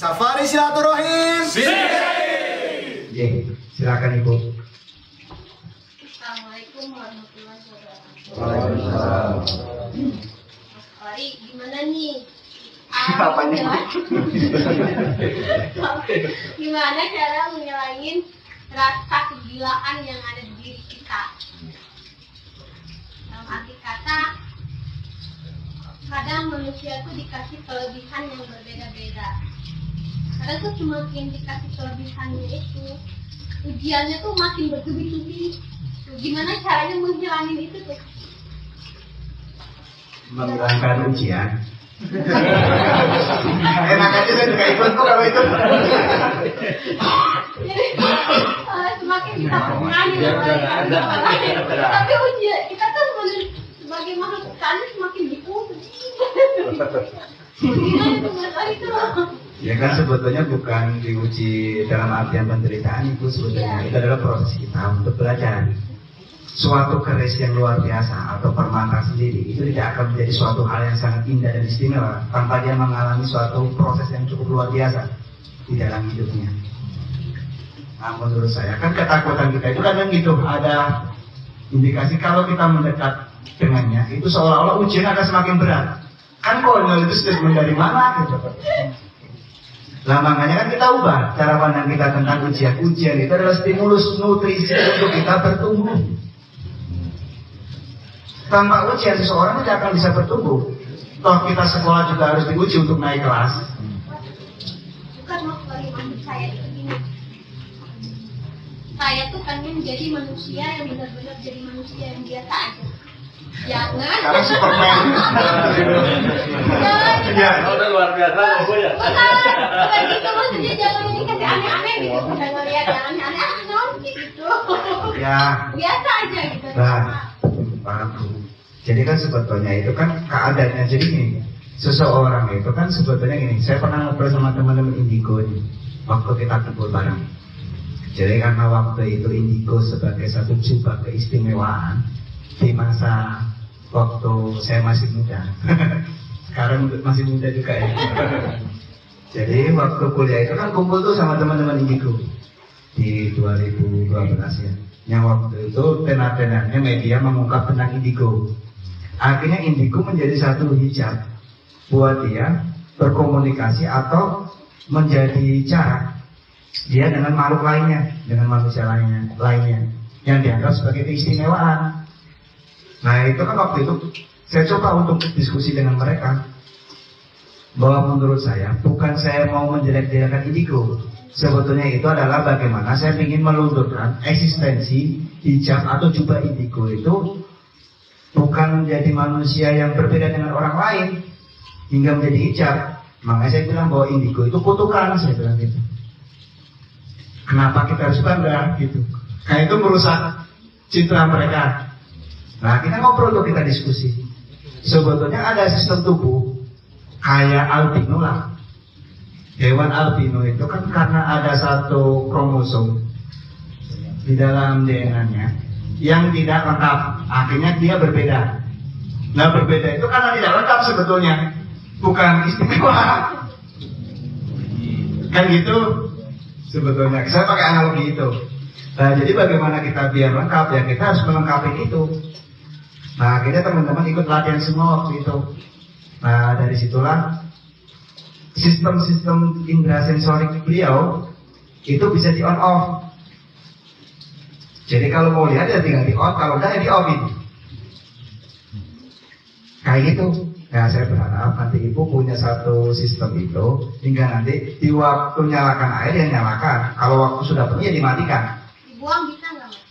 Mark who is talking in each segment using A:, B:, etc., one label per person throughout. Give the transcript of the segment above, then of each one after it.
A: Safari Silaturahim.
B: Silakan Ibu.
C: Assalamualaikum warahmatullahi wabarakatuh.
B: Waalaikumsalam.
C: Mas Ari, gimana nih? Gimana cara ngilangin rasa kegilaan yang ada di diri kita? Dalam arti kata, kadang manusia tuh dikasih kelebihan yang berbeda-beda. Kadang tuh semakin dikasih kelebihannya itu, ujiannya tuh makin bertubi-tubi. Gimana caranya menghilangin itu tuh?
B: Menghilangkan ujian. Enak aja saya juga ikut kok kalau itu.
C: Jadi semakin kita mengalami tapi ujian kita tuh sebagai makhluk tani semakin diuji. Gimana tuh Mas Ari tuh?
B: Ya kan sebetulnya bukan diuji dalam artian penderitaan itu sebetulnya itu adalah proses kita untuk belajar. Suatu keris yang luar biasa atau permata sendiri itu tidak akan menjadi suatu hal yang sangat indah dan istimewa tanpa dia mengalami suatu proses yang cukup luar biasa di dalam hidupnya. Nah, menurut saya kan ketakutan kita itu kadang gitu, ada indikasi kalau kita mendekat dengannya itu seolah-olah ujian akan semakin berat. Kan konyol itu statement dari mana gitu. Nah makanya kan kita ubah cara pandang kita tentang ujian. Ujian itu adalah stimulus nutrisi untuk kita bertumbuh. Tanpa ujian seseorang tidak akan bisa bertumbuh. Toh kita sekolah juga harus diuji untuk naik kelas.
C: Bukan maksud saya itu gini. Saya tuh pengen jadi manusia yang benar-benar jadi manusia yang biasa aja. Jangan.
B: Sekarang Superman.
C: Ya,
D: udah luar biasa Bu ya.
C: bukan gitu maksudnya jangan ini kasih aneh-aneh gitu. Bukan ngeliat yang aneh-aneh gitu.
B: Ya.
C: Biasa aja gitu.
B: Nah, paham Bu. Jadi kan sebetulnya itu kan keadaannya jadi gini. Seseorang itu kan sebetulnya gini. Saya pernah ngobrol sama teman-teman Indigo ini waktu kita kumpul bareng. Jadi karena waktu itu Indigo sebagai satu jubah keistimewaan di masa waktu saya masih muda. Sekarang masih muda juga ya. Jadi waktu kuliah itu kan kumpul tuh sama teman-teman Indigo di 2012 ya. Yang waktu itu tenar-tenarnya media mengungkap tentang Indigo. Akhirnya Indigo menjadi satu hijab buat dia berkomunikasi atau menjadi jarak dia dengan makhluk lainnya, dengan manusia lainnya yang dianggap sebagai keistimewaan. Nah itu kan waktu itu saya coba untuk diskusi dengan mereka bahwa menurut saya bukan saya mau menjelek-jelekan Indigo. Sebetulnya itu adalah bagaimana saya ingin melunturkan eksistensi hijab atau jubah Indigo itu bukan menjadi manusia yang berbeda dengan orang lain hingga menjadi hijab. Makanya saya bilang bahwa Indigo itu kutukan, saya bilang gitu. Kenapa kita harus bangga gitu? Karena itu merusak citra mereka. Nah kita ngobrol tuh, kita diskusi. Sebetulnya ada sistem tubuh kayak albino lah. Hewan albino itu kan karena ada satu kromosom di dalam DNA-nya yang tidak lengkap, akhirnya dia berbeda. Nah berbeda itu karena tidak lengkap sebetulnya, bukan istimewa. Kan gitu sebetulnya. Saya pakai analogi itu. Nah jadi bagaimana kita biar lengkap ya kita harus melengkapi itu. Nah akhirnya teman-teman ikut latihan semua waktu itu. Nah dari situlah sistem-sistem indera sensorik beliau itu bisa di on off. Jadi kalau mau lihat ya tinggal di on, kalau enggak ya di off ini. Kayak gitu. Nah saya berharap nanti ibu punya satu sistem itu hingga nanti di waktu nyalakan air ya nyalakan. Kalau waktu sudah penuh ya dimatikan.
C: Dibuang bisa nggak Mas?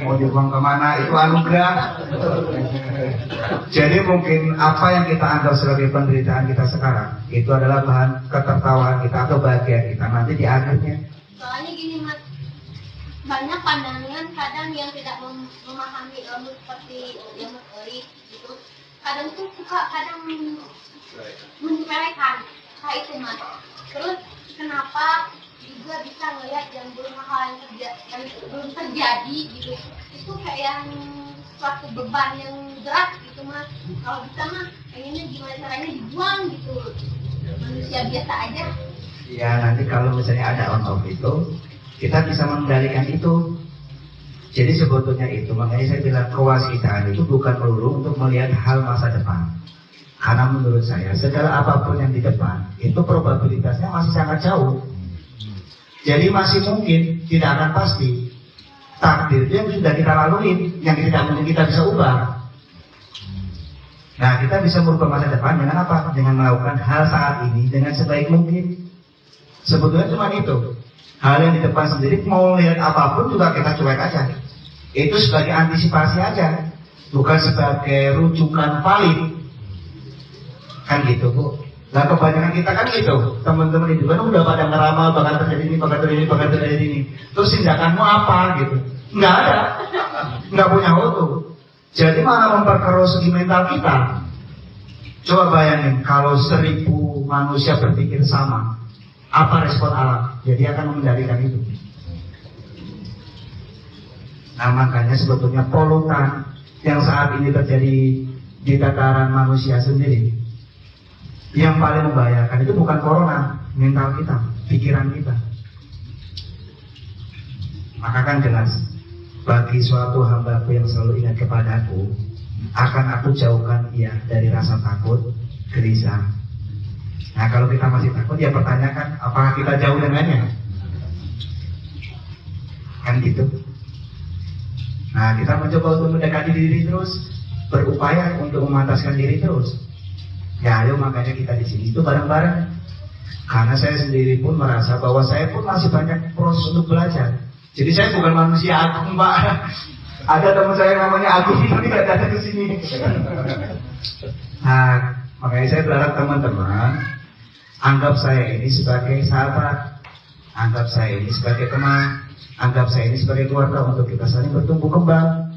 B: Mau dibuang kemana itu anugerah. Jadi mungkin apa yang kita anggap sebagai penderitaan kita sekarang itu adalah bahan ketertawaan kita atau bahagia kita nanti di akhirnya.
C: Soalnya gini Mas, banyak pandangan kadang yang tidak memahami ilmu seperti yang Mas Ari gitu. Kadang tuh suka kadang menyepelekan kayak itu Mas. Terus kenapa juga bisa ngelihat yang belum hal yang belum terjadi gitu, itu kayak yang suatu beban yang berat gitu Mas. Kalau bisa mah pengennya gimana caranya dibuang gitu. manusia biasa aja.
B: Ya nanti kalau misalnya ada on off itu, kita bisa mengendalikan itu. Jadi sebetulnya itu, makanya saya bilang kewaspadaan itu bukan melulu untuk melihat hal masa depan. Karena menurut saya segala apapun yang di depan itu probabilitasnya masih sangat jauh. Jadi masih mungkin, tidak akan pasti. Takdir itu yang sudah kita lalui, yang tidak mungkin kita bisa ubah. Nah, kita bisa merubah masa depan dengan apa? Dengan melakukan hal saat ini dengan sebaik mungkin. Sebetulnya cuma itu. Hal yang di depan sendiri, mau lihat apapun juga kita cuek aja. Itu sebagai antisipasi aja, bukan sebagai rujukan valid. Kan gitu, Bu. Nah, kebanyakan kita kan gitu. Teman-teman itu kan udah pada ngeramal bakal terjadi ini, bakal terjadi ini, bakal terjadi ini. Terus tindakanmu apa gitu? Nggak ada. Nggak punya auto. Jadi malah memperkeruh segi mental kita. Coba bayangin kalau 1000 manusia berpikir sama, apa respon alam? Jadi akan mengendalikan itu. Nah, makanya sebetulnya polutan yang saat ini terjadi di tataran manusia sendiri, yang paling membahayakan itu bukan corona, mental kita, pikiran kita. Maka kan jelas, bagi suatu hambaku yang selalu ingat kepadaku, akan aku jauhkan ia dari rasa takut, gelisah. Nah, kalau kita masih takut, ya pertanyakan, apakah kita jauh dengannya? Kan gitu. Nah, kita mencoba untuk mendekati diri terus, berupaya untuk memantaskan diri terus. Ya, ayo makanya kita di sini itu bareng-bareng. Karena saya sendiri pun merasa bahwa saya pun masih banyak proses untuk belajar. Jadi saya bukan manusia agung, Pak. Ada teman saya yang namanya Agung, tapi nggak datang ke sini. Nah, makanya saya berharap teman-teman anggap saya ini sebagai sahabat, anggap saya ini sebagai teman, anggap saya ini sebagai keluarga untuk kita saling bertumbuh kembang.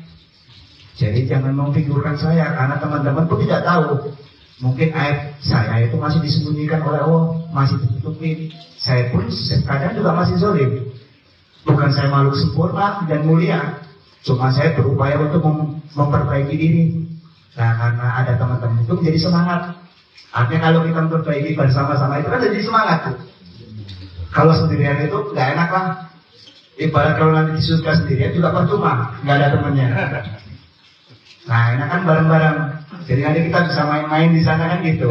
B: Jadi jangan memfigurkan saya, karena teman-teman pun tidak tahu. Mungkin aib saya itu masih disembunyikan oleh Allah, masih ditutupin. Saya pun kadang juga masih zolim. Bukan saya makhluk sempurna dan mulia, cuma saya berupaya untuk memperbaiki diri. Nah, karena ada teman-teman itu menjadi semangat. Artinya kalau kita memperbaiki bersama-sama itu kan jadi semangat tuh. Kalau sendirian itu nggak enak lah. Ibarat kalau nanti di surga sendirian juga percuma, nggak ada temannya. Nah, ini kan bareng-bareng. Jadi nanti kita bisa main-main di sana kan gitu.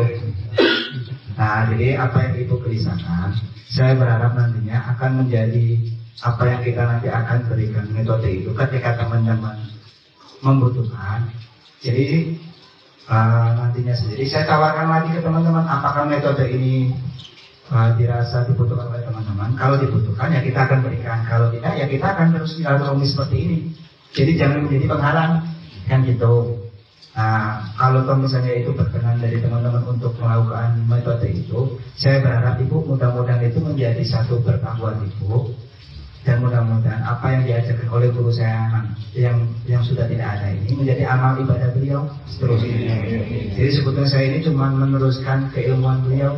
B: Nah, jadi apa yang Ibu gelisahkan, saya berharap nantinya akan menjadi apa yang kita nanti akan berikan metode itu ketika teman-teman membutuhkan. Jadi nantinya sendiri saya tawarkan lagi ke teman-teman, apakah metode ini dirasa dibutuhkan oleh teman-teman. Kalau dibutuhkan ya kita akan berikan, kalau tidak ya kita akan terus silaturahmi seperti ini. Jadi jangan menjadi penghalang kan gitu. Nah, kalau misalnya itu berkenan dari teman-teman untuk melakukan metode itu, saya berharap Ibu mudah-mudahan itu menjadi satu berkah buat Ibu. Dan mudah-mudahan apa yang diajarkan oleh guru saya yang sudah tidak ada ini menjadi amal ibadah beliau seterusnya. Jadi sebetulnya saya ini cuma meneruskan keilmuan beliau.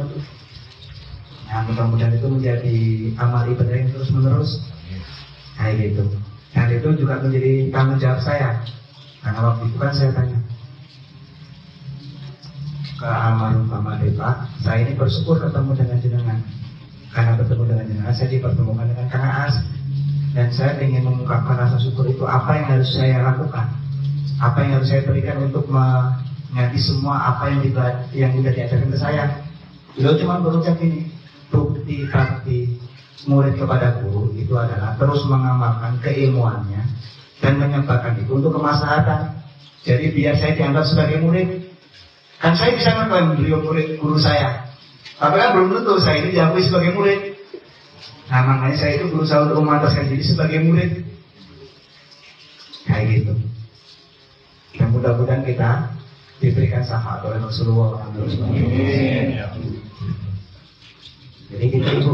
B: Nah, mudah-mudahan itu menjadi amal ibadah yang terus menerus kayak gitu. Dan itu juga menjadi tanggung jawab saya. Karena waktu itu kan saya tanya ke almarhum Pak Depa, saya ini bersyukur ketemu dengan jenengan. Karena bertemu dengan jenengan, saya dipertemukan dengan Kang Aas. Dan saya ingin mengungkapkan rasa syukur itu, apa yang harus saya lakukan, apa yang harus saya berikan untuk mengganti semua apa yang sudah diajarkan ke saya. Beliau cuma berucap ini, bukti bakti murid kepada guru itu adalah terus mengamalkan keilmuannya dan menyebarkan itu untuk kemaslahatan. Jadi biar saya dianggap sebagai murid, kan saya bisa mengklaim beliau murid guru saya, tapi kan belum tentu saya ini diakui sebagai murid. Nah, makanya saya itu berusaha untuk memantaskan diri sebagai murid. Kayak gitu. Dan mudah-mudahan kita diberikan syafaat oleh Rasulullah. Jadi gitu Ibu.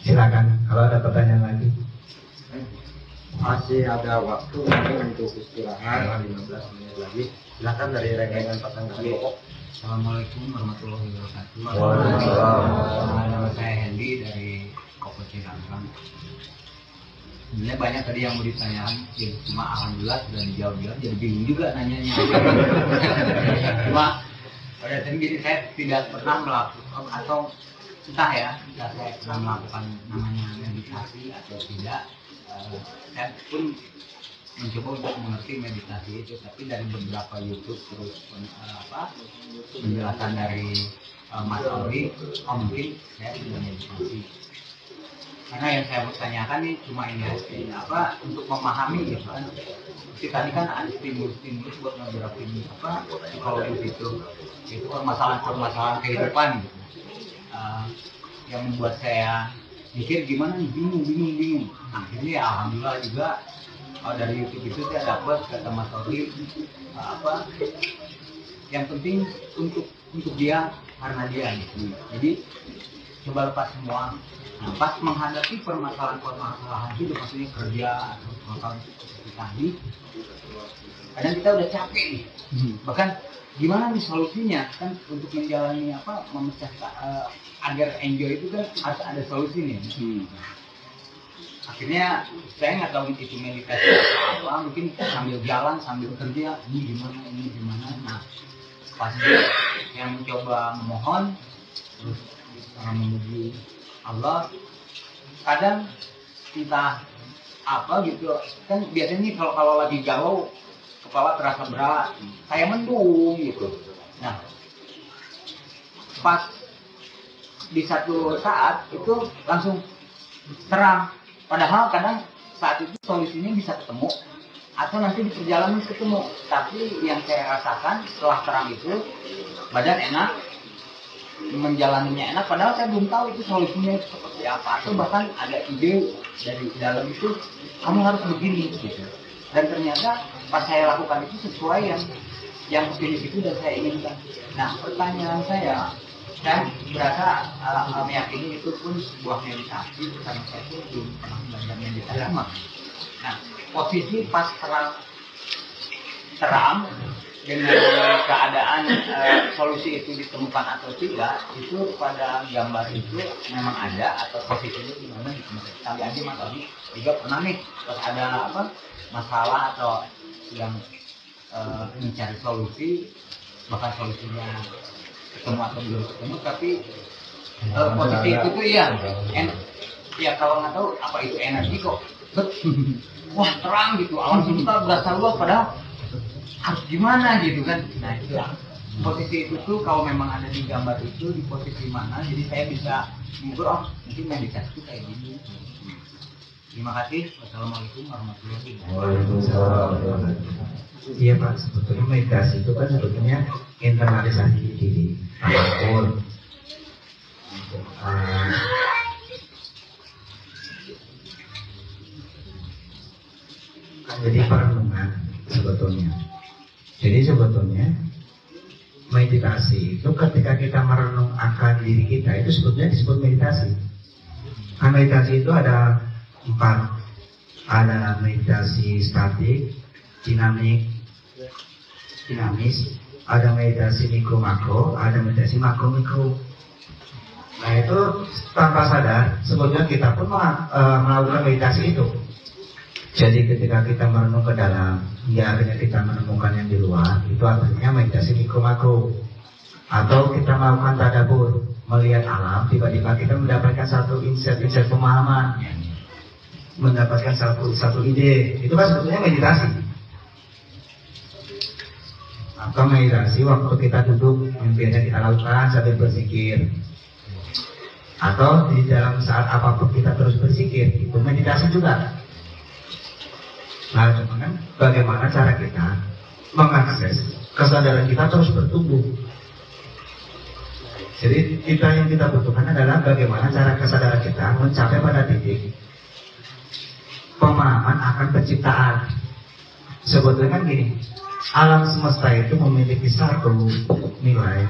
B: Silakan kalau ada pertanyaan lagi.
A: Masih ada waktu untuk istirahat 15 menit lagi. Silakan dari rekan pertanyaan pokok.
D: Assalamualaikum warahmatullahi wabarakatuh.
A: Waalaikumsalam.
D: Nama saya Hendy dari Kopo Cirangkang. Sebenarnya banyak tadi yang mau ditanyakan, ya, cuma alhamdulillah sudah dijawab. Jadi bingung juga nanyanya. Cuma pada saat ini saya tidak pernah melakukan atau entah ya, entah saya pernah melakukan namanya meditasi atau tidak, saya pun mencoba untuk mengerti meditasi itu, tapi dari beberapa YouTube terus penjelasan dari Mas Auri, mungkin saya sudah meditasi. Karena yang saya bertanyakan nih cuma ini untuk memahami gitu kan. Seperti tadi kan ada stimulus buat ngegerakin psikologis itu permasalahan kehidupan gitu. Yang membuat saya mikir gimana nih, bingung. Akhirnya alhamdulillah juga dari YouTube itu saya dapat kata Mas Auri yang penting untuk dia karena dia gitu. Jadi coba lepas semua. Nah, pas menghadapi permasalahan hidup, maksudnya kerja atau permasalahan seperti tadi, kadang kita udah capek nih. Bahkan gimana nih solusinya kan untuk menjalani memecah agar enjoy itu kan harus ada solusi nih. Akhirnya saya nggak tahu itu meditasi apa, mungkin sambil jalan sambil kerja ini gimana. Nah pas yang mencoba memohon terus memuji Allah, kadang entah apa gitu kan, biasanya kalau lagi galau kepala terasa berat, kayak mendung gitu. Nah pas di satu saat itu langsung terang, padahal kadang saat itu solusinya bisa ketemu atau nanti di perjalanan ketemu, tapi yang saya rasakan setelah terang itu badan enak, menjalaninya enak, padahal saya belum tahu itu solusinya seperti apa, atau bahkan ada ide dari dalam itu kamu harus begini gitu. Dan ternyata pas saya lakukan itu sesuai yang begini itu dan saya inginkan. Nah pertanyaan saya berasa meyakini itu pun sebuah meditasi karena saya pun belum pernah belajar meditasi. Nah posisi pas terang dengan keadaan solusi itu ditemukan atau tidak, itu pada gambar itu memang ada atau posisinya gimana gitu. Kali aja Mas Adi juga pernah nih pas ada masalah atau sedang mencari solusi, bahkan solusinya ketemu atau belum ketemu, tapi posisi itu tuh ya kalau nggak tahu apa itu energi kok wah terang gitu, alam semesta berasa luas, padahal harus gimana gitu kan. Nah itu posisi itu tuh kalau memang ada di gambar itu di posisi mana, jadi saya bisa mengukur mungkin meditasi itu kayak gini. Terima kasih. Wassalamualaikum warahmatullahi wabarakatuh.
B: Iya Pak, sebetulnya meditasi itu kan sebetulnya internalisasi diri apapun. Jadi perenungan sebetulnya. Jadi sebetulnya meditasi itu ketika kita merenung akan diri kita itu sebetulnya disebut meditasi. Nah, meditasi itu ada 4. Ada meditasi statik, dinamis, ada meditasi mikro makro, ada meditasi makro mikro. Nah itu tanpa sadar sebetulnya kita pun melakukan meditasi itu. Jadi ketika kita merenung ke dalam, ya akhirnya kita menemukan yang di luar, itu artinya meditasi mikro makro. Atau kita melakukan tadabbur, melihat alam, tiba-tiba kita mendapatkan satu insight pemahaman, mendapatkan satu ide, itu kan sebetulnya meditasi. Atau meditasi waktu kita duduk yang biasa kita lakukan sambil berzikir, atau di dalam saat apapun kita terus berzikir, itu meditasi juga. Nah, cuma kan bagaimana cara kita mengakses kesadaran kita terus bertumbuh. Jadi yang kita butuhkan adalah bagaimana cara kesadaran kita mencapai pada titik pemahaman akan penciptaan. Sebetulnya kan gini, alam semesta itu memiliki satu nilai.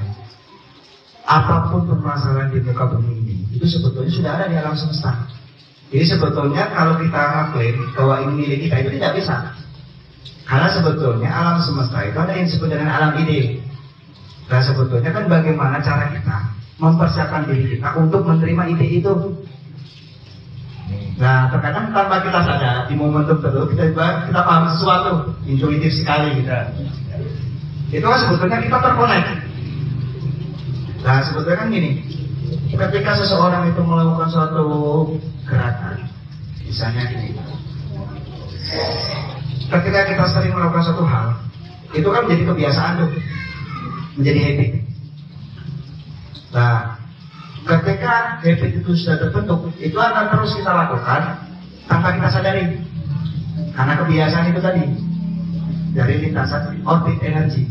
B: Apapun permasalahan di muka bumi ini, itu sebetulnya sudah ada di alam semesta. Jadi sebetulnya kalau kita ngaklaim bahwa ini milik kita itu tidak bisa. Karena sebetulnya alam semesta itu ada yang disebut dengan alam ide. Nah sebetulnya kan bagaimana cara kita mempersiapkan diri kita untuk menerima ide itu. Nah terkadang tanpa kita sadar di momentum tertentu kita paham sesuatu, intuitif sekali kita. Itu kan sebetulnya kita terkonek. Nah sebetulnya kan gini, ketika seseorang itu melakukan suatu gerakan, misalnya gini, ketika kita sering melakukan suatu hal, itu kan menjadi kebiasaan tuh, menjadi habit. Nah, ketika habit itu sudah terbentuk, itu akan terus kita lakukan tanpa kita sadari, karena kebiasaan itu tadi dari lintasan orbit energi.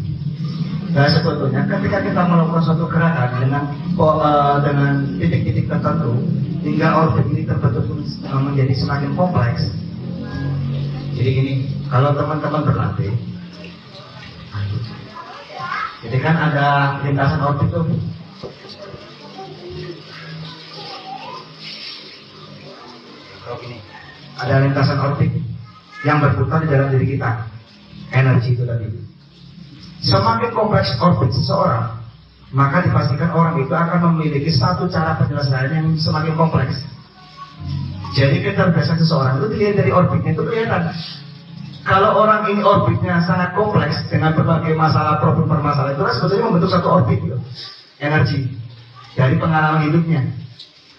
B: Nah sebetulnya ketika kita melakukan suatu gerakan dengan titik-titik tertentu hingga orbit ini terbentuk menjadi semakin kompleks. Jadi gini, kalau teman-teman berlatih, jadi kan ada lintasan orbit tuh. Kalau gini, ada lintasan orbit yang berputar di dalam diri kita, energi itu tadi. Semakin kompleks orbit seseorang, maka dipastikan orang itu akan memiliki satu cara penyelesaian yang semakin kompleks. Jadi kecerdasan seseorang itu dilihat dari orbitnya itu kelihatan. Kalau orang ini orbitnya sangat kompleks dengan berbagai masalah, problem permasalahan, itu kan sebetulnya membentuk satu orbit gitu, energi dari pengalaman hidupnya.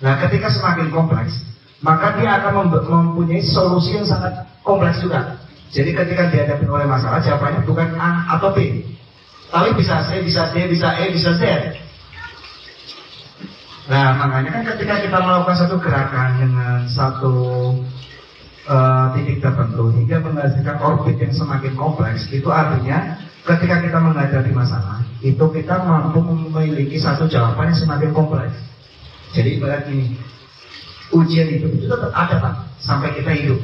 B: Nah ketika semakin kompleks, maka dia akan mempunyai solusi yang sangat kompleks juga. Jadi ketika dihadapi oleh masalah, jawabannya bukan A atau B, tapi bisa C, bisa D, bisa E, bisa Z. Nah makanya kan ketika kita melakukan satu gerakan dengan satu titik tertentu hingga menghasilkan orbit yang semakin kompleks, itu artinya ketika kita menghadapi masalah, itu kita mampu memiliki satu jawaban yang semakin kompleks. Jadi ibarat ini, ujian hidup itu tetap ada Pak, sampai kita hidup.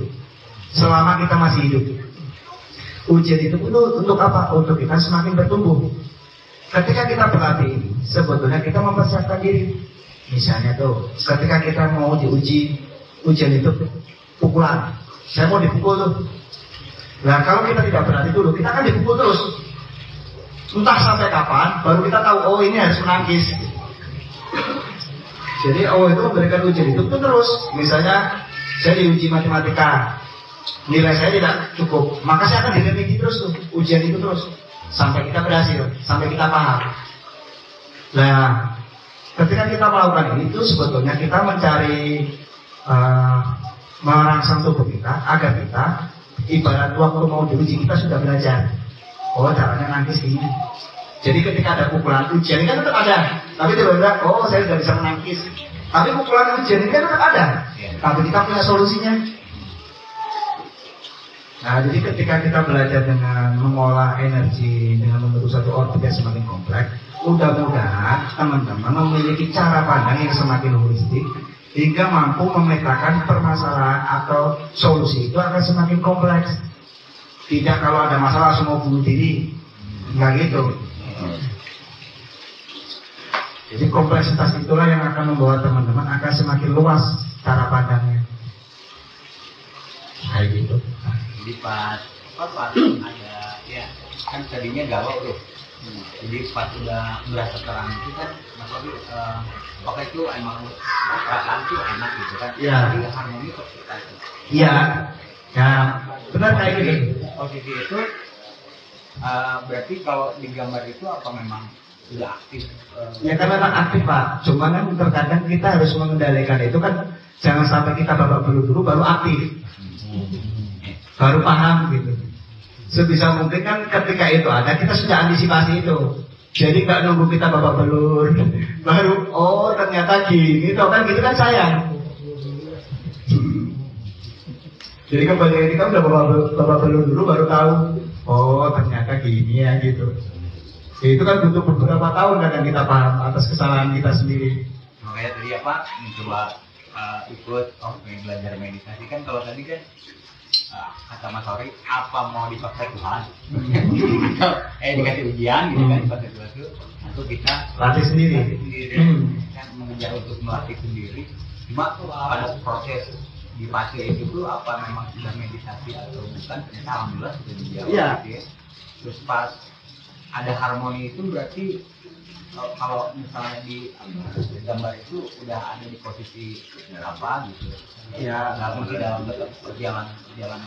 B: Selama kita masih hidup, ujian itu untuk apa? Untuk kita semakin bertumbuh. Ketika kita berlatih, sebetulnya kita mempersiapkan diri. Misalnya tuh, ketika kita mau diuji ujian itu pukulan, saya mau dipukul tuh. Nah kalau kita tidak berlatih dulu, kita akan dipukul terus. Entah sampai kapan, baru kita tahu, oh ini harus menangkis. Jadi oh itu memberikan ujian itu terus. Misalnya saya diuji matematika, nilai saya tidak cukup, maka saya akan direvisi terus tuh, ujian itu terus sampai kita berhasil, sampai kita paham. Nah, ketika kita melakukan ini, itu sebetulnya kita mencari merangsang tubuh kita agar kita ibarat waktu mau diuji kita sudah belajar. Oh caranya nangkis ini. Jadi ketika ada pukulan ujian ini kan tetap ada, tapi tiba-tiba oh saya sudah bisa menangkis. Tapi pukulan ujian ini kan tetap ada, tapi kita punya solusinya. Nah, jadi ketika kita belajar dengan mengolah energi, dengan membentuk satu orbit yang semakin kompleks, mudah-mudahan teman-teman memiliki cara pandang yang semakin holistik, hingga mampu memetakan permasalahan atau solusi itu akan semakin kompleks. Tidak kalau ada masalah langsung mau bunuh diri, nggak gitu. Jadi kompleksitas itulah yang akan membawa teman-teman akan semakin luas cara pandangnya. Kayak gitu.
D: Jadi pas ada ya kan tadinya galau tuh, jadi pas udah merasa terang itu kan Mas Robi pakai itu emang perasaan tuh enak gitu kan,
B: ya.
D: Jadi harmoni kok kita itu.
B: Iya, ya benar kayak gitu.
D: Posisi itu berarti kalau digambar itu apa memang sudah aktif?
B: Ya kan memang aktif Pak, cuma kan terkadang kita harus mengendalikan itu kan, jangan sampai kita babak belur dulu baru aktif. Baru paham gitu. Sebisa mungkin kan ketika itu ada, kita sudah antisipasi itu. Jadi nggak nunggu kita babak belur, baru oh ternyata gini, itu kan gitu kan sayang. Jadi kembali ini kan udah babak belur dulu baru tahu, oh ternyata gini ya gitu. Itu kan butuh beberapa tahun kan kita paham atas kesalahan kita sendiri.
D: Makanya tadi apa mencoba ikut belajar meditasi kan, kalau tadi kan kata Mas Ori, apa mau dipaksa Tuhan? Dikasih ujian gitu kan, dipaksa Tuhan itu, atau kita
B: latih sendiri.
D: Kan mengejar untuk melatih sendiri. Cuma pada proses di fase itu tuh apa memang sudah meditasi atau bukan? Ternyata alhamdulillah sudah dijawab.
B: Iya.
D: Gitu ya. Terus pas ada harmoni itu berarti kalau misalnya di gambar itu udah ada di posisi apa gitu.
B: Ya,
D: masih dalam perjalanan.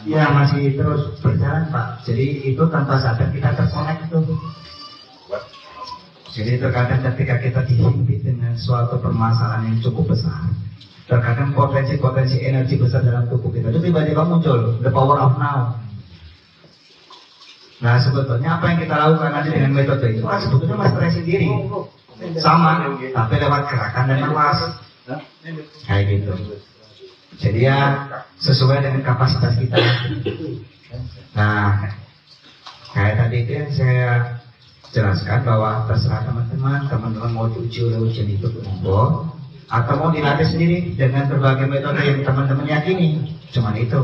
B: Ya masih terus berjalan Pak. Jadi itu tanpa sadar kita terkonek itu. Jadi terkadang ketika kita dihimpit dengan suatu permasalahan yang cukup besar, terkadang potensi energi besar dalam tubuh kita itu tiba-tiba muncul, the power of now. Nah sebetulnya apa yang kita lakukan nanti dengan metode itu kan sebetulnya mastery sendiri, sama, tapi lewat gerakan dan napas, kayak gitu. Jadi ya sesuai dengan kapasitas kita. Nah, kayak tadi itu yang saya jelaskan bahwa terserah teman-teman mau diuji oleh ujian itu monggo, atau mau dilatih sendiri dengan berbagai metode yang teman-teman yakini. Cuman itu.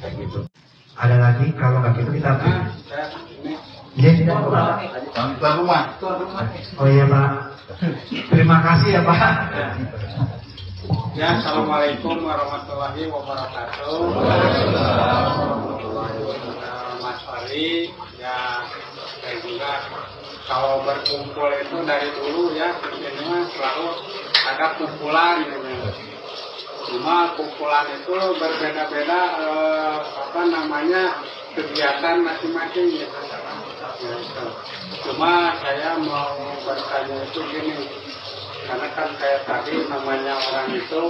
B: Kayak gitu. Ada lagi kalau nggak gitu kita beri. Iya tidak Pak.
A: rumah.
B: Oh iya Pak. Terima kasih ya Pak.
E: Ya, assalamualaikum warahmatullahi wabarakatuh. Mas Fari, ya saya juga kalau berkumpul itu dari dulu ya, ini selalu ada kumpulan. Cuma kumpulan itu berbeda-beda kegiatan masing-masing. Ya. Cuma saya mau bertanya itu gini. Karena kan kayak tadi namanya orang itu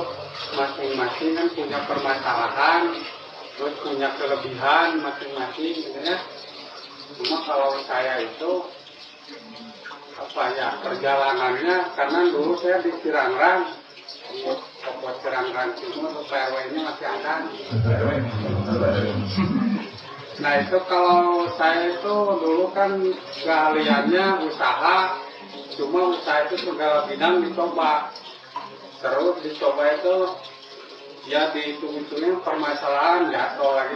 E: masing-masing kan punya permasalahan, terus punya kelebihan masing-masing gitu ya. Cuma kalau saya itu perjalanannya karena dulu saya di Cirangrang, Pokok Cirangrang Timur, PRW-nya masih ada. Nah itu kalau saya itu dulu kan keahliannya usaha. Cuma usaha itu segala bidang dicoba. Terus dicoba itu ya dihitung-hitungnya permasalahan jatuh lagi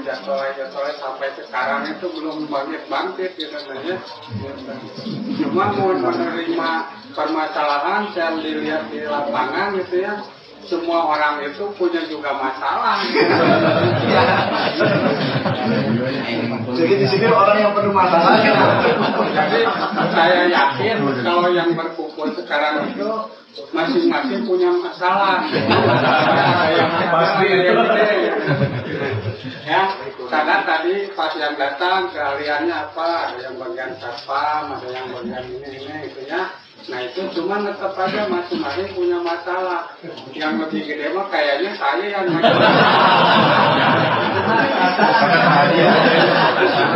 E: sampai sekarang itu belum bangkit gitu ya. Cuma mau menerima permasalahan saya dilihat di lapangan gitu ya. Semua orang itu punya juga masalah.
A: Jadi di sini orang yang penuh masalah.
E: Jadi saya yakin kalau yang berkumpul sekarang itu masing-masing punya masalah.
A: Pasti.
E: Ya, karena tadi pas yang datang keahliannya apa? Ada yang bagian satpam, ada yang bagian ini gitu ya. Nah itu cuma tetap aja masing-masing punya masalah. Yang lebih gede mah kayaknya saya yang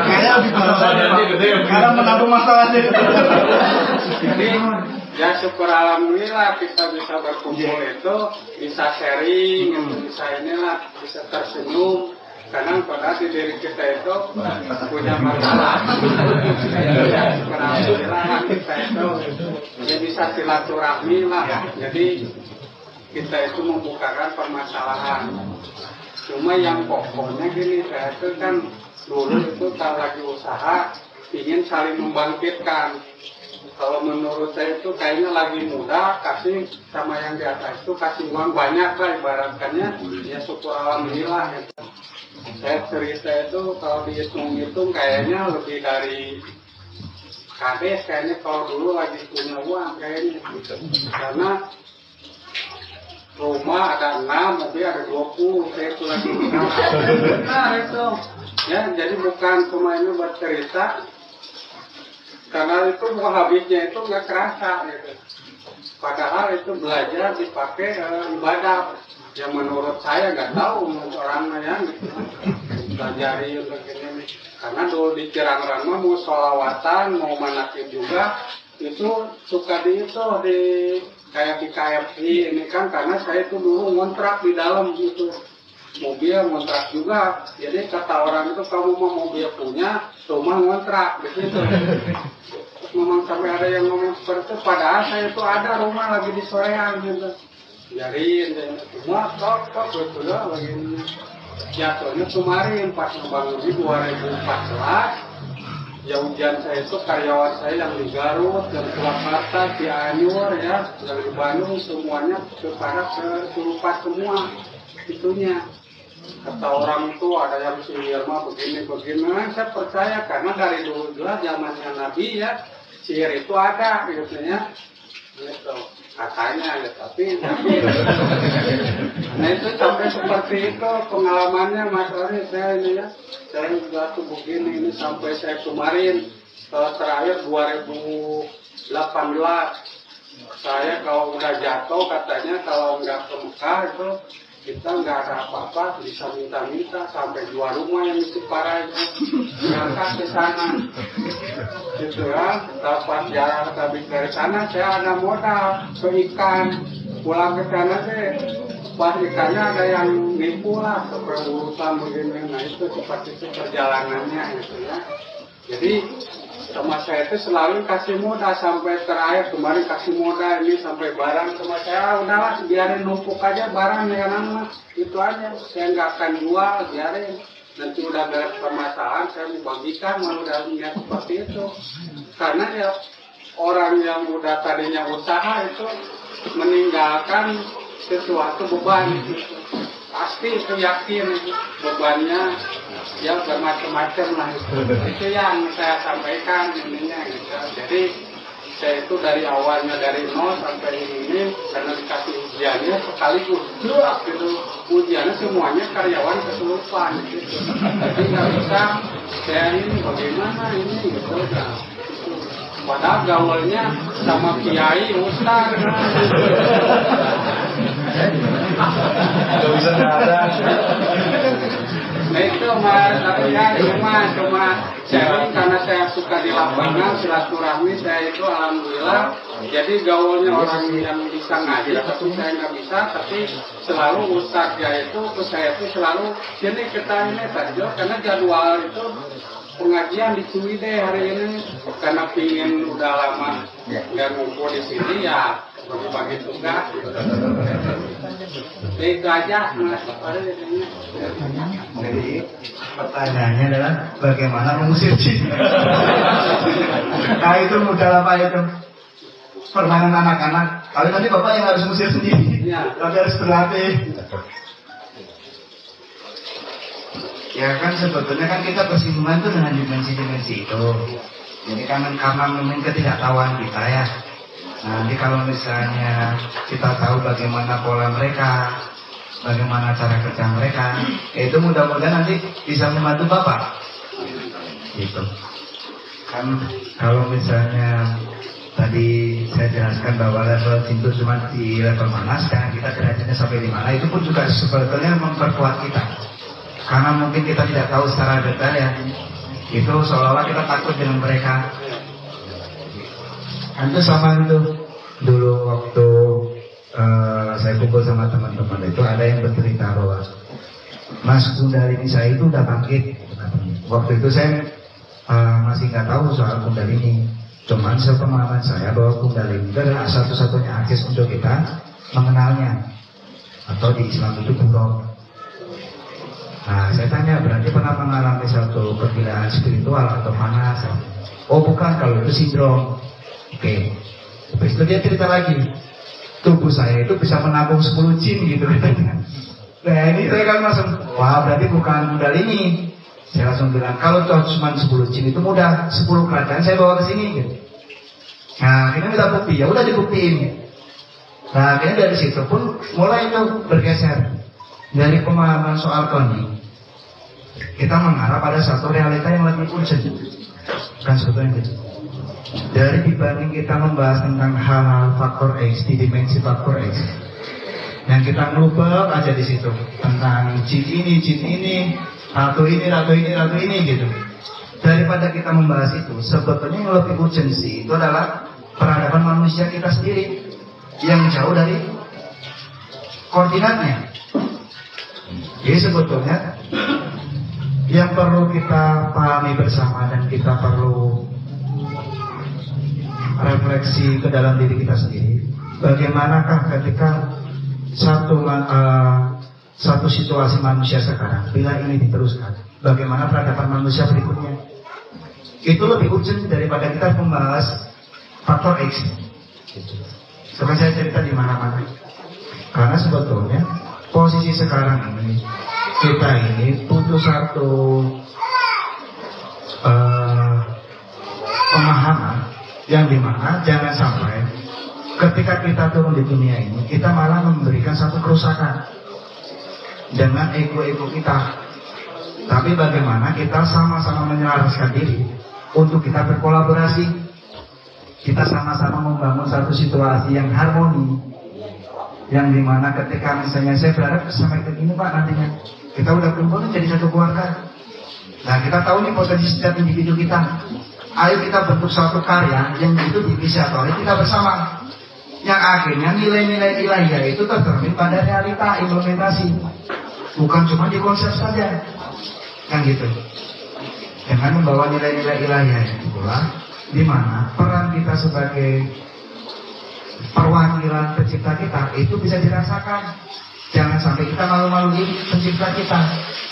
A: Kayaknya lebih gede karena menanggung masalahnya.
E: Jadi ya syukur alhamdulillah kita bisa berkumpul itu, bisa sharing, bisa inilah, bisa tersenyum. Karena pada di diri kita itu punya masalah. Syukur alhamdulillah kita itu ya bisa silaturahmi lah. Jadi kita itu membukakan permasalahan. Cuma yang pokoknya gini, saya itu kan dulu itu kalau lagi usaha ingin saling membangkitkan. Kalau menurut saya itu kayaknya lagi muda, kasih sama yang di atas itu kasih uang banyak lah ibaratkannya. Ya syukur alhamdulillah. Saya cerita itu kalau dihitung-hitung kayaknya lebih dari kades kayaknya kalau dulu lagi punya uang kayaknya. Karena rumah ada 6, mobil ada 20, saya itu lagi benar itu. Ya, jadi bukan cuma ini bercerita, karena itu mau habisnya itu nggak kerasa gitu. Padahal itu belajar dipakai ibadah. Yang menurut saya nggak tahu untuk orangnya gitu. Pelajari untuk ini. Karena dulu di Cirangrang mau sholawatan, mau manakib juga itu suka di kayak di KFC ini kan, karena saya itu dulu ngontrak di dalam itu mobil ngontrak juga. Jadi kata orang itu kamu mau mobil punya, rumah ngontrak begitu. Memang sampai ada yang ngomong seperti itu, padahal saya itu ada rumah lagi di sorean gitu. Jadiin, semua kok betul lagi jatuhnya kemarin pas membangun di 2014. Ya ujian saya itu karyawan saya yang di Garut, yang di Purwakarta, di Anyur ya, yang di Bandung semuanya kepada kesurupan semua itunya. Kata orang itu ada yang sihir mah begini. Nah, saya percaya karena dari dulu juga zamannya Nabi ya, sihir itu ada gitu ya. Gitu. Katanya ya, tapi nah itu sampai seperti itu pengalamannya Mas Ari. Saya ini ya, saya juga tuh begini ini sampai saya kemarin terakhir 2018 saya kalau udah jatuh katanya kalau nggak ke Mekah itu kita nggak ada apa-apa, bisa minta-minta sampai jual rumah yang di Jepara itu berangkat ke sana gitu ya. Dapat jalan habis dari sana saya ada modal ke ikan, pulang ke sana deh pas ikannya ada yang nipu lah kepengurusan begini. Nah itu seperti itu perjalanannya gitu ya. Jadi sama saya itu selalu kasih modal sampai terakhir kemarin kasih modal ini sampai barang sama saya udahlah biarin numpuk aja barang ya nama itu aja, saya nggak akan jual, biarin nanti udah beres permasalahan saya mau bagikan. Mau udah niat seperti itu karena ya orang yang udah tadinya usaha itu meninggalkan sesuatu beban gitu. Pasti itu yakin bebannya ya bermacam-macam lah itu yang saya sampaikan ininya gitu. Jadi saya itu dari awalnya dari nol sampai ini karena dikasih ujiannya sekaligus gitu, ujiannya semuanya karyawan kesurupan gitu. Jadi nggak bisa saya ini bagaimana ini gitu kan. Padahal gaulnya sama kiai ustaz
A: Gak bisa ada.
E: Nah itu mas, tapi ya cuma saya karena saya suka di lapangan silaturahmi saya itu alhamdulillah. Jadi gaulnya orang yang bisa ngaji, tapi saya nggak bisa. Tapi selalu ustaznya itu ke saya itu selalu sini kita ini saja karena jadwal itu pengajian di Ciwidey hari ini karena pingin udah lama nggak ngumpul di sini ya bagi-bagi tugas. Itu aja mas.
B: Jadi pertanyaannya adalah bagaimana mengusir jin? Nah itu mudah apa itu? Permainan anak-anak. Kalau nanti bapak yang harus mengusir sendiri, tapi harus berlatih. Ya kan sebetulnya kan kita bersinggungan itu dengan dimensi-dimensi itu. Jadi kan karena memang ketidaktahuan kita ya. Nah, nanti kalau misalnya kita tahu bagaimana pola mereka, bagaimana cara kerja mereka, itu mudah-mudahan nanti bisa membantu bapak. Gitu. Kan kalau misalnya tadi saya jelaskan bahwa level jin itu cuma di level mana, sekarang kita derajatnya sampai di mana, itu pun juga sebetulnya memperkuat kita. Karena mungkin kita tidak tahu secara detail ya, itu seolah-olah kita takut dengan mereka. Itu sama itu dulu waktu saya kumpul sama teman-teman itu ada yang bercerita bahwa Mas Kundalini saya itu udah bangkit. Waktu itu saya masih nggak tahu soal Kundalini, cuman sepemahaman saya bahwa Kundalini itu adalah satu-satunya akses untuk kita mengenalnya, atau di Islam itu buruk. Nah, saya tanya, berarti pernah mengalami satu kegilaan spiritual atau panas? Oh bukan, kalau itu sindrom. Oke. Habis itu dia cerita lagi, tubuh saya itu bisa menampung 10 jin gitu. Nah ini saya kan langsung, wah berarti bukan Kundalini. Saya langsung bilang, kalau cuma 10 jin itu mudah, 10 kerajaan saya bawa ke sini gitu. Nah akhirnya minta bukti, ya udah dibuktiin. Nah akhirnya dari situ pun mulai itu bergeser. Dari pemahaman soal koni, kita mengarah pada satu realita yang lebih urgent. Kan sebetulnya gitu. Dari dibanding kita membahas tentang hal-hal faktor X di dimensi faktor X, yang kita ngelubek aja di situ tentang jin ini, ratu ini gitu. Daripada kita membahas itu, sebetulnya yang lebih urgensi itu adalah peradaban manusia kita sendiri yang jauh dari koordinatnya. Jadi sebetulnya yang perlu kita pahami bersama dan kita perlu refleksi ke dalam diri kita sendiri, bagaimanakah ketika satu situasi manusia sekarang, bila ini diteruskan, bagaimana peradaban manusia berikutnya? Itu lebih urgent daripada kita membahas faktor X. Seperti saya cerita di mana-mana. Karena sebetulnya posisi sekarang ini, kita ini butuh satu pemahaman yang dimana jangan sampai ketika kita turun di dunia ini, kita malah memberikan satu kerusakan dengan ego-ego kita. Tapi bagaimana kita sama-sama menyelaraskan diri untuk kita berkolaborasi, kita sama-sama membangun satu situasi yang harmoni, yang dimana ketika misalnya saya berharap sampai ke ini Pak, nantinya kita udah kumpul jadi satu keluarga. Nah kita tahu nih potensi setiap individu kita. Ayo kita bentuk suatu karya yang itu diinisiatori kita bersama. Yang akhirnya nilai-nilai ilahiyah itu tercermin pada realita implementasi, bukan cuma di konsep saja, kan gitu. Dengan membawa nilai-nilai ilahiyah itu pula, di mana peran kita sebagai perwakilan pencipta kita itu bisa dirasakan. Jangan sampai kita malu-maluin pencipta kita,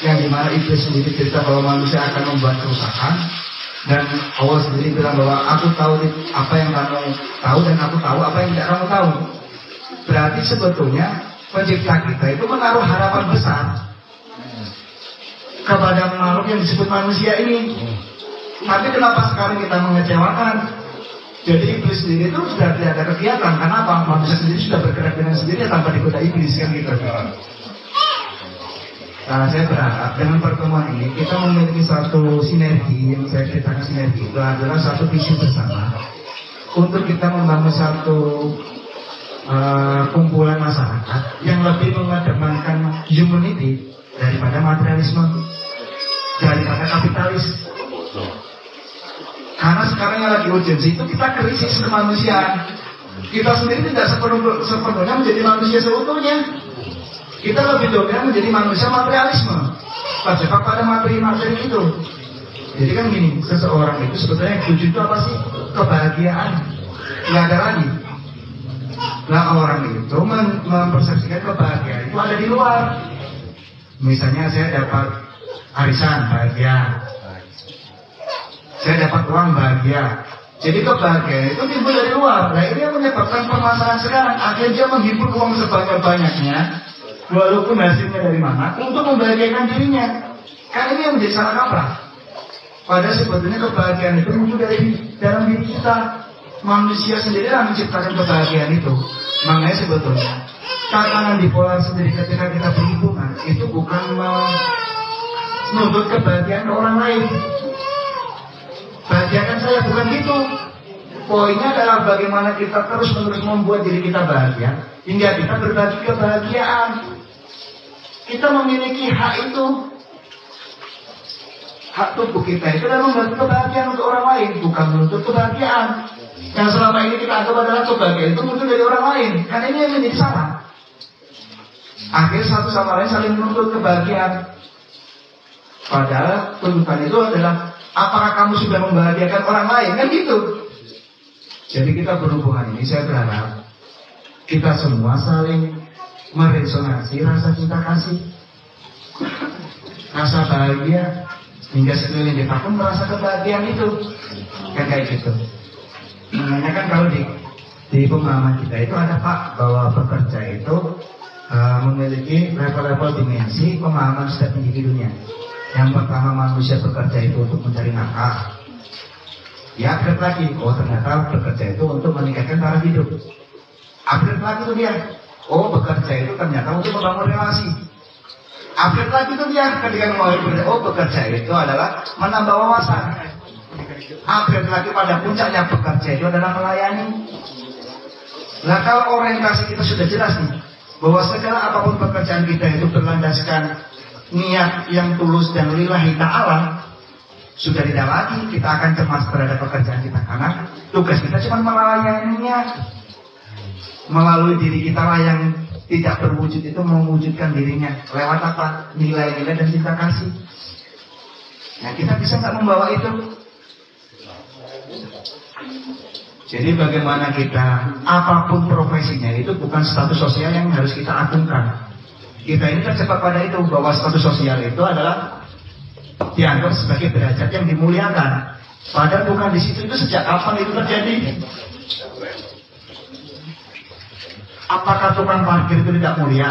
B: yang dimana iblis sendiri cerita bahwa manusia akan membuat kerusakan. Dan Allah sendiri bilang bahwa aku tahu apa yang kamu tahu dan aku tahu apa yang tidak kamu tahu. Berarti sebetulnya pencipta kita itu menaruh harapan besar kepada makhluk yang disebut manusia ini. Tapi kenapa sekarang kita mengecewakan? Jadi iblis sendiri itu sudah tidak ada kegiatan. Kenapa? Manusia sendiri sudah bergerak dengan sendiri tanpa digoda iblis, kan gitu. Nah, saya berharap dengan pertemuan ini kita memiliki satu sinergi, yang saya ceritakan sinergi itu adalah satu visi bersama untuk kita membangun satu kumpulan masyarakat yang lebih mengedepankan humanity daripada materialisme, daripada kapitalis. Karena sekarang yang lagi urgensi itu kita krisis kemanusiaan. Kita sendiri tidak sepenuhnya menjadi manusia seutuhnya. Kita lebih dominan menjadi manusia materialisme, terjebak pada materi-materi itu. Jadi kan gini, seseorang itu sebetulnya yang tujuh itu apa sih? Kebahagiaan. Nggak ada lagi. Nah orang itu mempersepsikan kebahagiaan itu ada di luar. Misalnya saya dapat arisan bahagia, saya dapat uang bahagia. Jadi kebahagiaan itu timbul dari luar. Nah ini yang menyebabkan permasalahan sekarang. Akhirnya dia menghimpun uang sebanyak-banyaknya, walaupun hasilnya dari mana, untuk membahagiakan dirinya. Karena ini yang menjadi salah kaprah. Padahal sebetulnya kebahagiaan itu muncul dari dalam diri kita. Manusia sendiri yang menciptakan kebahagiaan itu. Makanya sebetulnya tatanan bipolar sendiri ketika kita berhubungan itu bukan menuntut kebahagiaan orang lain. Bahagiakan saya, bukan gitu. Poinnya adalah bagaimana kita terus-menerus membuat diri kita bahagia hingga kita berbagi kebahagiaan. Kita memiliki hak itu. Hak tubuh kita itu adalah membantu kebahagiaan untuk orang lain, bukan menuntut kebahagiaan. Yang selama ini kita anggap adalah kebahagiaan itu muncul dari orang lain. Karena ini yang menjadi salah. Akhirnya satu sama lain saling menuntut kebahagiaan. Padahal tuntutan itu adalah apakah kamu sudah membahagiakan orang lain? Kan gitu. Jadi kita berhubungan ini, saya berharap kita semua saling meresonansi rasa cinta kasih, rasa bahagia, hingga sekeliling kita pun merasa kebahagiaan itu. Kan kayak gitu. Makanya kan kalau di pemahaman kita itu ada Pak, bahwa bekerja itu memiliki level-level dimensi pemahaman setiap individunya. Yang pertama, manusia bekerja itu untuk mencari nafkah. Ya, upgrade lagi. Oh, ternyata bekerja itu untuk meningkatkan taraf hidup. Upgrade lagi tuh dia. Oh, bekerja itu ternyata untuk membangun relasi. Upgrade lagi tuh dia. Ketika mau bekerja, oh, bekerja itu adalah menambah wawasan. Upgrade lagi pada puncaknya, bekerja itu adalah melayani. Nah, kalau orientasi kita sudah jelas nih, bahwa segala apapun pekerjaan kita itu berlandaskan niat yang tulus dan lillahi ta'ala, sudah tidak lagi kita akan cemas terhadap pekerjaan kita, karena tugas kita cuma melayaninya. Melalui diri kita lah yang tidak berwujud itu mewujudkan dirinya lewat apa? Nilai-nilai dan cinta kasih. Nah, kita bisa nggak membawa itu? Jadi bagaimana kita, apapun profesinya itu bukan status sosial yang harus kita agungkan. Kita ini terjebak pada itu, bahwa status sosial itu adalah dianggap sebagai derajat yang dimuliakan. Padahal bukan di situ. Itu sejak kapan itu terjadi? Apakah tukang parkir itu tidak mulia?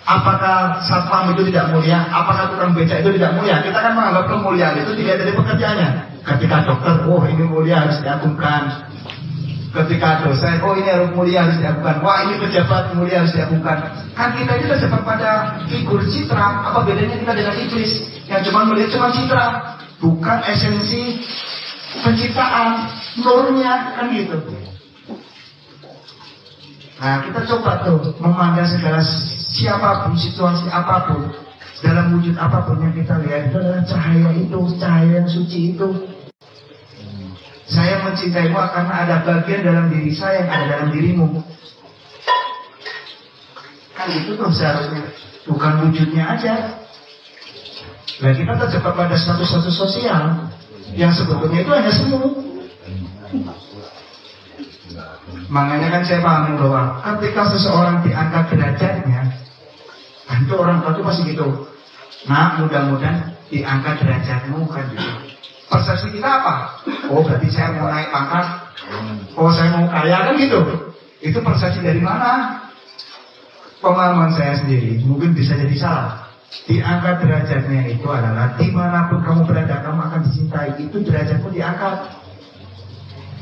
B: Apakah satpam itu tidak mulia? Apakah tukang becak itu tidak mulia? Kita kan menganggap kemuliaan itu tidak dari pekerjaannya. Ketika dokter, oh ini mulia harus diagungkan. Ketika dosen, oh ini harus mulia harus diagungkan. Wah ini pejabat mulia harus diagungkan. Kan kita itu terjebak pada figur citra. Apa bedanya kita dengan iblis yang cuma melihat cuma citra? bukan esensi penciptaan, nurnya, kan gitu. Nah, kita coba tuh memandang segala siapapun, situasi apapun, dalam wujud apapun yang kita lihat itu adalah cahaya itu, cahaya yang suci itu. Saya mencintaimu karena ada bagian dalam diri saya yang ada dalam dirimu. Kan itu tuh seharusnya, bukan wujudnya aja. Nah, kita terjebak pada status-status sosial yang sebetulnya itu hanya semu. Makanya kan saya paham bahwa ketika seseorang diangkat derajatnya, kan itu orang tua itu pasti gitu. Nah, mudah-mudahan diangkat derajatmu, kan gitu. Persepsi kita apa? Oh, berarti saya mau naik pangkat. Oh, saya mau kaya, kan gitu. Itu persepsi dari mana? Pemahaman saya sendiri mungkin bisa jadi salah. Diangkat derajatnya itu adalah dimanapun kamu berada, kamu akan dicintai. Itu derajatmu diangkat.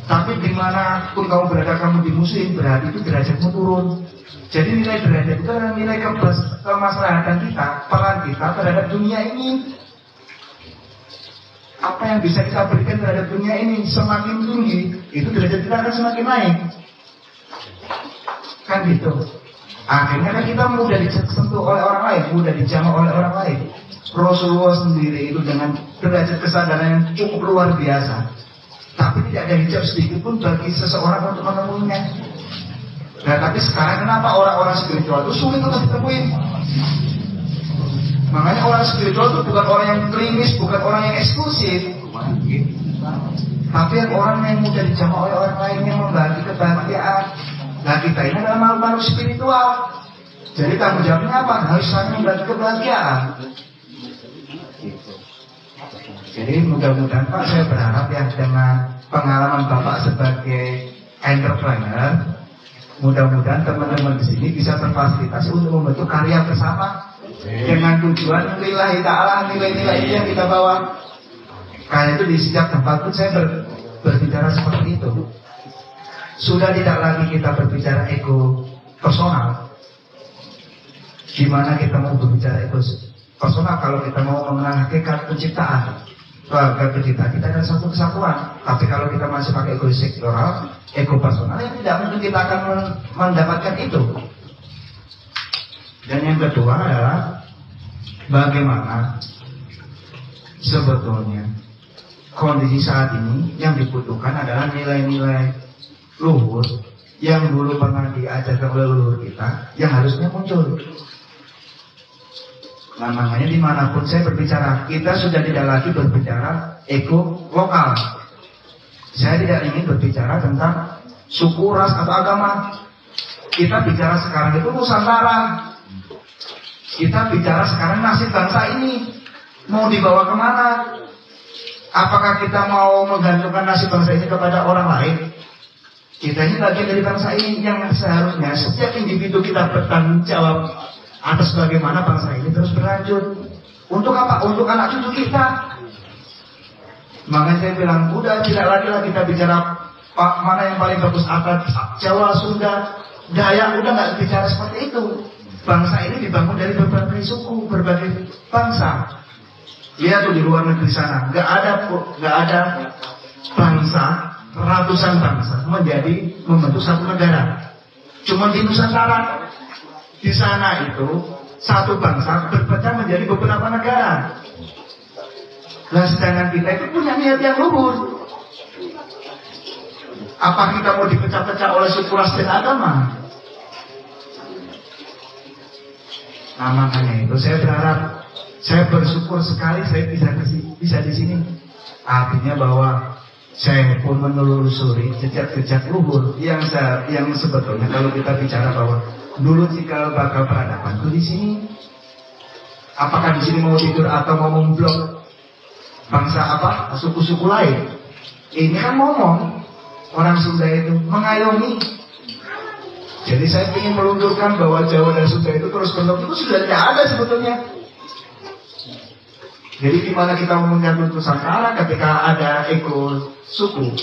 B: Tapi dimanapun kamu berada, kamu dimusuhin, berarti itu derajatmu turun. Jadi nilai derajat itu adalah nilai kemaslahatan kita, peran kita terhadap dunia ini. Apa yang bisa kita berikan terhadap dunia ini semakin tinggi, itu derajat kita akan semakin naik. Kan gitu. Akhirnya kan kita mudah disentuh oleh orang lain, mudah dijamah oleh orang lain. Rasulullah sendiri itu dengan derajat kesadaran yang cukup luar biasa, tapi tidak ada hijab sedikit pun bagi seseorang untuk menemuinya. Nah, tapi sekarang kenapa orang-orang spiritual itu sulit untuk ditemuin? Makanya orang spiritual itu bukan orang yang klinis, bukan orang yang eksklusif, tapi orang yang mudah dijamah oleh orang lain yang membagi kebahagiaan. Nah, kita ini adalah makhluk spiritual. Jadi tanggung jawabnya apa? Harus saling membagi kebahagiaan. Jadi mudah-mudahan Pak, saya berharap ya dengan pengalaman Bapak sebagai entrepreneur, mudah-mudahan teman-teman di sini bisa terfasilitasi untuk membentuk karya bersama dengan tujuan lillahi ta'ala, nilai-nilai yang kita bawa. Karena itu di setiap tempat pun saya berbicara seperti itu. Sudah tidak lagi kita berbicara ego personal. Gimana kita mau berbicara ego personal kalau kita mau mengenal hakikat penciptaan? Keluarga pencipta kita adalah satu kesatuan. Tapi kalau kita masih pakai ego sektoral, ego personal, ya tidak mungkin kita akan mendapatkan itu. Dan yang kedua adalah bagaimana sebetulnya kondisi saat ini yang dibutuhkan adalah nilai-nilai luhur yang dulu pernah diajarkan oleh leluhur kita yang harusnya muncul. Nah, makanya dimanapun saya berbicara, kita sudah tidak lagi berbicara ego lokal. Saya tidak ingin berbicara tentang suku, ras, atau agama. Kita bicara sekarang itu Nusantara. Kita bicara sekarang nasib bangsa ini mau dibawa kemana? Apakah kita mau menggantungkan nasib bangsa ini kepada orang lain? Kita ini bagian dari bangsa ini yang seharusnya setiap individu kita bertanggung jawab atas bagaimana bangsa ini terus berlanjut. Untuk apa? Untuk anak cucu kita. Makanya saya bilang, udah tidak lagi kita bicara mana yang paling bagus, atas Jawa, Sunda, Dayak, udah nggak bicara seperti itu. Bangsa ini dibangun dari berbagai suku, berbagai bangsa. Lihat tuh di luar negeri sana, nggak ada bangsa, ratusan bangsa membentuk satu negara. Cuma di Nusantara, di sana itu satu bangsa berpecah menjadi beberapa negara. Nah, sedangkan kita itu punya niat yang luhur. Apa kita mau dipecah-pecah oleh suku, ras, dan agama? Nah, makanya itu saya berharap, saya bersyukur sekali saya bisa di sini. Artinya bahwa saya pun menelusuri jejak-jejak luhur yang sebetulnya kalau kita bicara bahwa dulu cikal bakal peradaban itu di sini. Apakah di sini mau tidur atau mau memblok bangsa apa, suku-suku lain? Ini kan ngomong orang Sunda itu mengayomi. Jadi saya ingin melunturkan bahwa Jawa dan Sunda itu terus bentuk itu sudah tidak ada sebetulnya. Jadi gimana kita menyambut Nusantara ketika ada ego suku?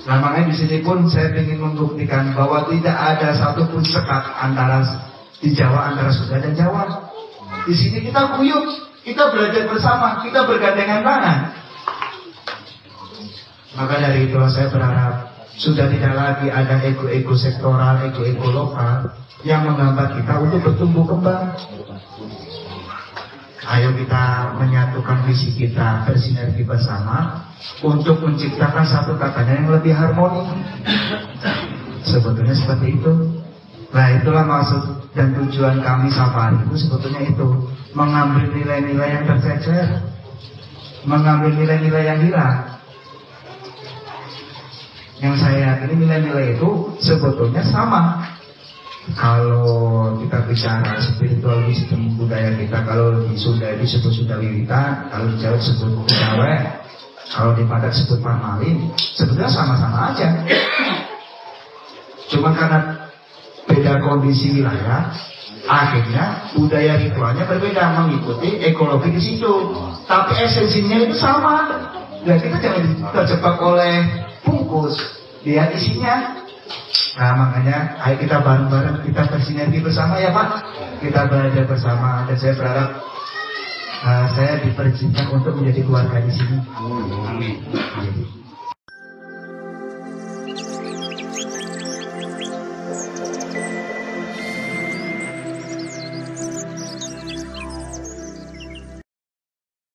B: Nah, makanya di sini pun saya ingin membuktikan bahwa tidak ada satupun sekat antara di Jawa antara Sunda dan Jawa. Di sini kita guyup, Kita belajar bersama, kita bergandengan tangan. Maka dari itu saya berharap sudah tidak lagi ada ego-ego sektoral, ego-ego lokal yang menghambat kita untuk bertumbuh kembang. Ayo kita menyatukan visi kita, bersinergi bersama untuk menciptakan satu katanya yang lebih harmoni. Sebetulnya seperti itu. Nah, itulah maksud dan tujuan kami safari itu sebetulnya itu, mengambil nilai-nilai yang tercecer, mengambil nilai-nilai yang hilang. Yang saya yakini nilai-nilai itu sebetulnya sama. Kalau kita bicara spiritual wisdom budaya kita, kalau di Sunda disebut Sunda Wiwitan, kalau di Jawa disebut Kejawen, kalau di Padang disebut Parmalin, sebetulnya sama-sama aja. Cuma karena beda kondisi wilayah, akhirnya budaya ritualnya berbeda, mengikuti ekologi di situ. Tapi esensinya itu sama. Dan kita jangan terjebak oleh bungkus, lihat isinya. Nah, makanya ayo kita bareng-bareng, kita bersinergi bersama ya Pak. Kita belajar bersama, dan saya berharap saya dipersiapkan untuk menjadi keluarga di sini.
D: Amin.